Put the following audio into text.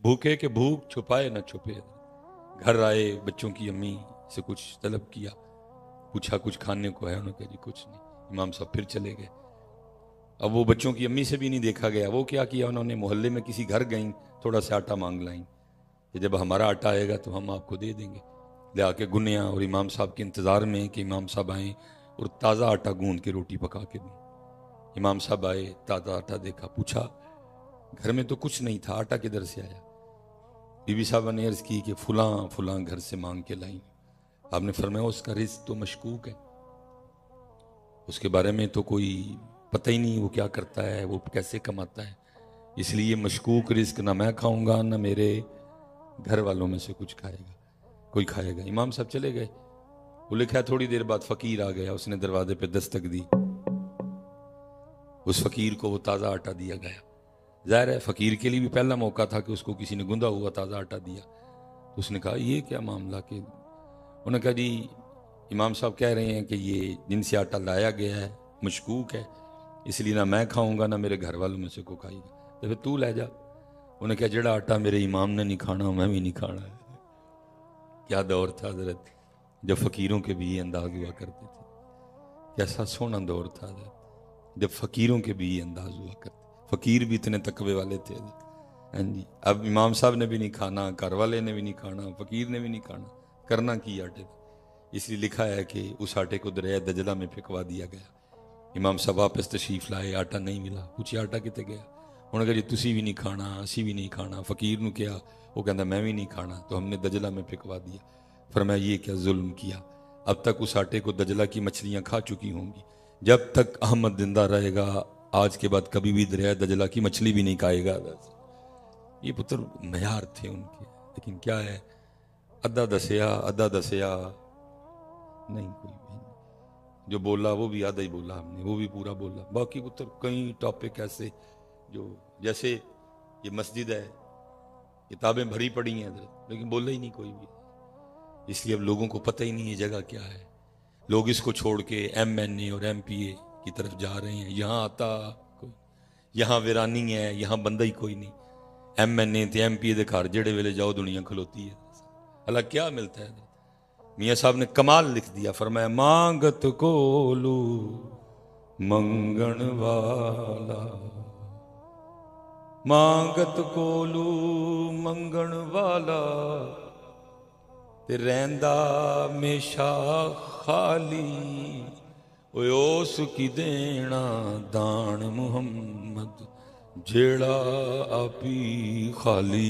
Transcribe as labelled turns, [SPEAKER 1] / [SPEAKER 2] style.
[SPEAKER 1] بھوکے کہ بھوک چھپائے نہ چھپے، گھر آئے بچوں کی امی سے کچھ طلب کیا، پوچھا کچھ کھانے کو ہے، انہوں نے کہا جی کچھ نہیں۔ امام صاحب پھر چلے گئے۔ اب وہ بچوں کی امی سے بھی نہیں دیکھا گیا، وہ کیا کیا انہوں نے، محلے میں کسی گھر گئیں، تھوڑا سا آٹا مانگ لائیں کہ جب ہمارا آٹا آئے گا تو ہم آپ کو دے دیں گے۔ لے آ کے گنیا اور امام صاحب کے انتظار میں کہ امام صاحب آئیں اور تازہ آٹا گوندھ کے روٹی پکا کے دیں۔ امام صاحب آئے، تازہ آٹا دیکھا، پوچھا گھر میں تو کچھ نہیں تھا، آٹا کدھر سے آیا؟ بی بی صاحبہ نے عرض کی کہ فلاں فلاں گھر سے مانگ کے لائیں۔ آپ نے فرمایا اس کا رزق تو مشکوک ہے، اس کے بارے میں تو کوئی پتہ ہی نہیں وہ کیا کرتا ہے، وہ کیسے کماتا ہے، اس لیے مشکوک رزق نہ میں کھاؤں گا نہ میرے گھر والوں میں سے کچھ کھائے گا، کوئی کھائے گا۔ امام صاحب چلے گئے۔ وہ لکھا ہے تھوڑی دیر بعد فقیر آ گیا، اس نے دروازے پہ دستک دی، اس فقیر کو وہ تازہ آٹا دیا گیا۔ ظاہر ہے فقیر کے لیے بھی پہلا موقع تھا کہ اس کو کسی نے گندا ہوا تازہ آٹا دیا۔ تو اس نے کہا یہ کیا معاملہ، کہ انہوں نے کہا جی امام صاحب کہہ رہے ہیں کہ یہ جن سے آٹا لایا گیا ہے مشکوک ہے، اس لیے نہ میں کھاؤں گا نہ میرے گھر والوں میں سے کوئی کھائے گا، تو پھر تو لے جا۔ انہوں نے کہا جڑا آٹا میرے امام نے نہیں کھانا میں بھی نہیں کھانا ہے۔ کیا دور تھا حضرت جب فقیروں کے بھی یہ انداز ہوا کرتے تھے، کیسا سونا دور تھا حضرت جب فقیروں کے بھی یہ انداز ہوا کرتے، فقیر بھی اتنے تقوی والے تھے حضرت۔ ہاں جی، اب امام صاحب نے بھی نہیں کھانا، گھر والے نے بھی نہیں کھانا، فقیر نے بھی نہیں کھانا، کرنا کی آٹے کا؟ اس لیے لکھا ہے کہ اس آٹے کو دریائے دجلہ میں پھینکوا دیا گیا۔ امام صاحب واپس تشریف لائے، آٹا نہیں ملا، پوچھے آٹا کتے گیا؟ انہوں نے کہا جی تسی بھی نہیں کھانا، اسی بھی نہیں کھانا۔ فقیر نے کیا، وہ کہتا میں بھی نہیں کھانا، تو ہم نے دجلہ میں پھینکوا دیا۔ فرمایا یہ کیا ظلم کیا، اب تک اس آٹے کو دجلہ کی مچھلیاں کھا چکی ہوں گی، جب تک احمد زندہ رہے گا آج کے بعد کبھی بھی دریائے دجلہ کی مچھلی بھی نہیں کھائے گا۔ یہ پتر معیار تھے ان کے، لیکن کیا ہے، ادھا دسیا نہیں، کوئی بھی نہیں، جو بولا وہ بھی آدھا ہی بولا ہم نے، وہ بھی پورا بولا، باقی پتر کئی ٹاپک ایسے جو جیسے یہ مسجد ہے، کتابیں بھری پڑی ہیں حضرت لیکن بولا ہی نہیں کوئی بھی، اس لیے اب لوگوں کو پتہ ہی نہیں یہ جگہ کیا ہے، لوگ اس کو چھوڑ کے ایم این اے اور ایم پی اے کی طرف جا رہے ہیں، یہاں آتا کوئی، یہاں ویرانی ہے، یہاں بندہ ہی کوئی نہیں، ایم این اے تے ایم پی اے دے گھر جڑے ویلے جاؤ دنیا کھلوتی ہے، اللہ کیا ملتا ہے۔ میاں صاحب نے کمال لکھ دیا، فرمایا مانگت کولو منگن والا، مانگت کولو منگن والا تے رہندا میشا خالی، اوے اس کی دینا دان محمد جیڑا آپی خالی۔